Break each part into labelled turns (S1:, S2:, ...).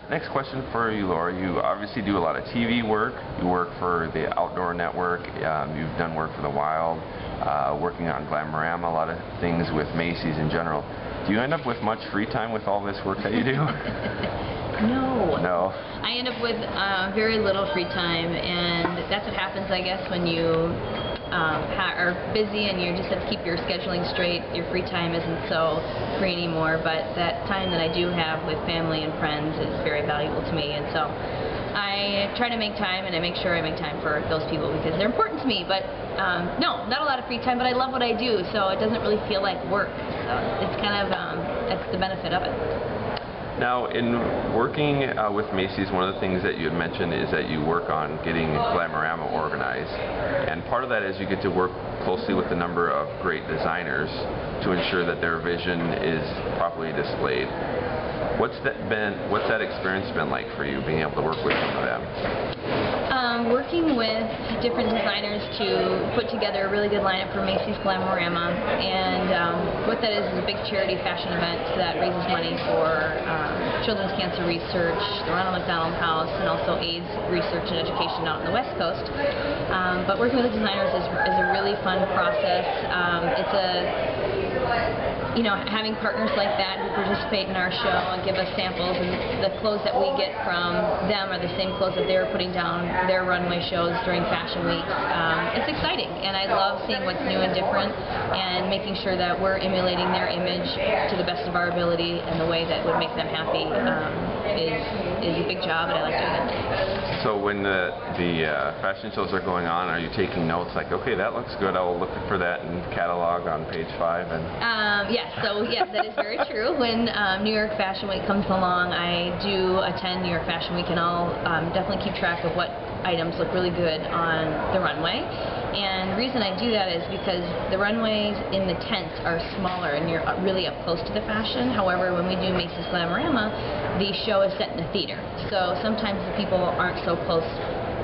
S1: Next question for you, Laura. You obviously do a lot of TV work. You work for the Outdoor Network. You've done work for the Wild, working on Glamourama, a lot of things with Macy's in general. Do you end up with much free time with all this work that you do?
S2: No.
S1: No.
S2: I end up with very little free time, and that's what happens, I guess, when you are busy and you just have to keep your scheduling straight. Your free time isn't so free anymore, but that time that I do have with family and friends is very valuable to me, and so I try to make time, and I make sure I make time for those people because they're important to me. But no, not a lot of free time, but I love what I do, so it doesn't really feel like work. So it's kind of that's the benefit of it.
S1: Now, in working with Macy's, one of the things that you had mentioned is that you work on getting Glamourama organized. And part of that is you get to work closely with a number of great designers to ensure that their vision is properly displayed. What's that experience been like for you, being able to work with some of them?
S2: Working with different designers to put together a really good lineup for Macy's Glamourama, and what that is a big charity fashion event that raises money for children's cancer research, the Ronald McDonald House, and also AIDS research and education out on the West Coast. But working with the designers is a really fun process. Having partners like that who participate in our show and give us samples, and the clothes that we get from them are the same clothes that they're putting down their runway shows during Fashion Week. It's exciting, and I love seeing what's new and different and making sure that we're emulating their image to the best of our ability and the way that would make them happy is a big job, and I like doing it.
S1: So when the fashion shows are going on, are you taking notes like, okay, that looks good, I will look for that in catalog on page 5?
S2: Yes, that is very true. When New York Fashion Week comes along, I do attend New York Fashion Week, and I'll definitely keep track of what items look really good on the runway. And the reason I do that is because the runways in the tents are smaller and you're really up close to the fashion. However, when we do Macy's Glamourama, the show is set in a theater. So sometimes the people aren't so close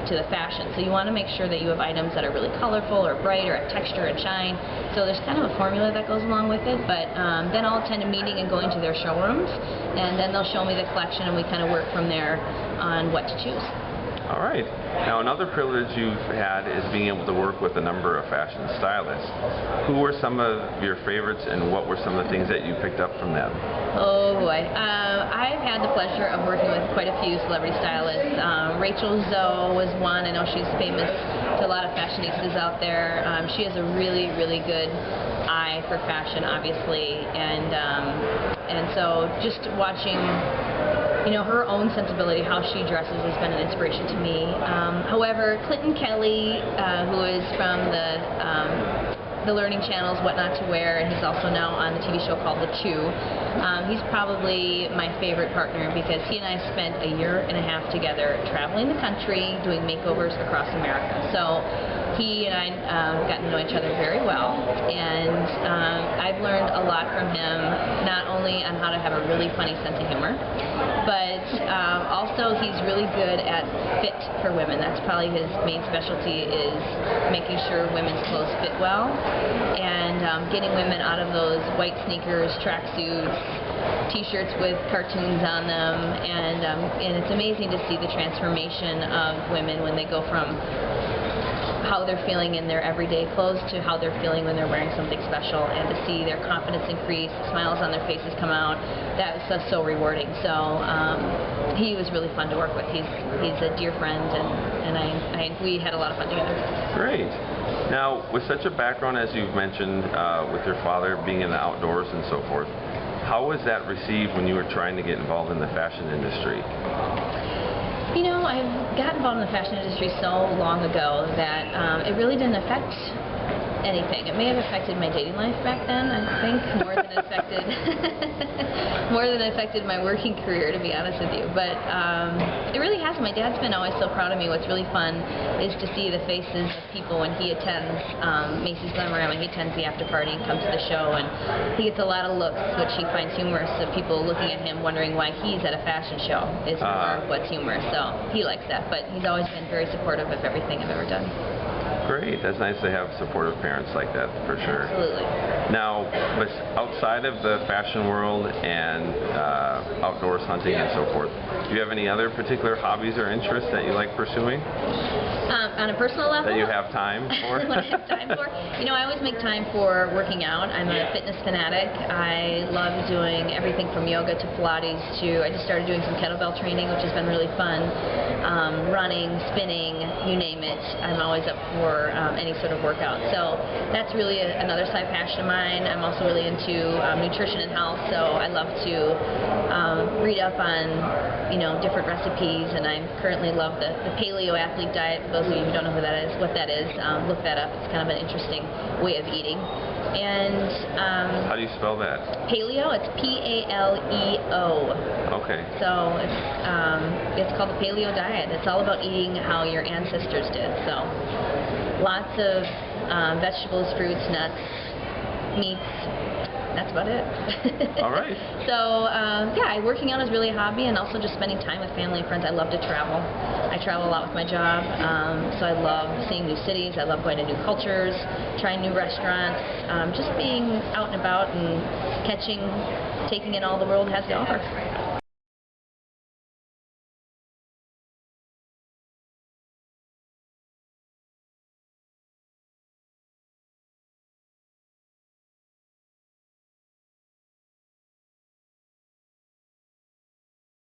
S2: to the fashion. So you want to make sure that you have items that are really colorful or bright or have texture and shine. So there's kind of a formula that goes along with it, but then I'll attend a meeting and go into their showrooms, and then they'll show me the collection, and we kind of work from there on what to choose.
S1: All right. Now, another privilege you've had is being able to work with a number of fashion stylists. Who were some of your favorites, and what were some of the things that you picked up from them?
S2: Oh boy. I've had the pleasure of working with quite a few celebrity stylists. Rachel Zoe was one. I know she's famous to a lot of fashionistas out there. She has a really, really good eye for fashion, obviously, and so just watching her own sensibility, how she dresses, has been an inspiration to me. However, Clinton Kelly, who is from the Learning Channel's What Not to Wear, and he's also now on the TV show called The Chew. He's probably my favorite partner because he and I spent a year and a half together traveling the country, doing makeovers across America. So he and I got to know each other very well, and I've learned a lot from him, not only on how to have a really funny sense of humor, but also he's really good at fit for women. That's probably his main specialty, is making sure women's clothes fit well, and getting women out of those white sneakers, tracksuits, t-shirts with cartoons on them, and it's amazing to see the transformation of women when they go from how they're feeling in their everyday clothes to how they're feeling when they're wearing something special, and to see their confidence increase, smiles on their faces come out. That was just so rewarding. So he was really fun to work with. He's a dear friend, and we had a lot of fun together.
S1: Great. Now, with such a background as you've mentioned, with your father being in the outdoors and so forth, how was that received when you were trying to get involved in the fashion industry?
S2: I got involved in the fashion industry so long ago that it really didn't affect anything. It may have affected my dating life back then, I think, more than it affected my working career, to be honest with you. But it really hasn't. My dad's been always so proud of me. What's really fun is to see the faces of people when he attends Macy's Glamourama. He attends the after party and comes to the show, and he gets a lot of looks, which he finds humorous, of people looking at him wondering why he's at a fashion show is more what's humorous. So he likes that, but he's always been very supportive of everything I've ever done.
S1: Great. That's nice to have supportive parents like that, for sure.
S2: Absolutely.
S1: Now, outside of the fashion world and outdoors hunting and so forth, do you have any other particular hobbies or interests that you like pursuing?
S2: On a personal level?
S1: That you have time for?
S2: What I have time for? You know, I always make time for working out. I'm a fitness fanatic. I love doing everything from yoga to Pilates to, I just started doing some kettlebell training, which has been really fun. Running, spinning, you name it. I'm always up for any sort of workout. So that's really another side passion of mine. I'm also really into nutrition and health, so I love to read up on, you know, different recipes, and I currently love the paleo athlete diet. For those of you who don't know what that is, look that up. It's kind of an interesting way of eating. And
S1: how do you spell that?
S2: Paleo. It's P-A-L-E-O.
S1: Okay.
S2: So it's called the paleo diet. It's all about eating how your ancestors did. So lots of vegetables, fruits, nuts, meats. That's about it.
S1: All right.
S2: So, yeah, working out is really a hobby, and also just spending time with family and friends. I love to travel. I travel a lot with my job, so I love seeing new cities. I love going to new cultures, trying new restaurants, just being out and about and taking in all the world has to offer.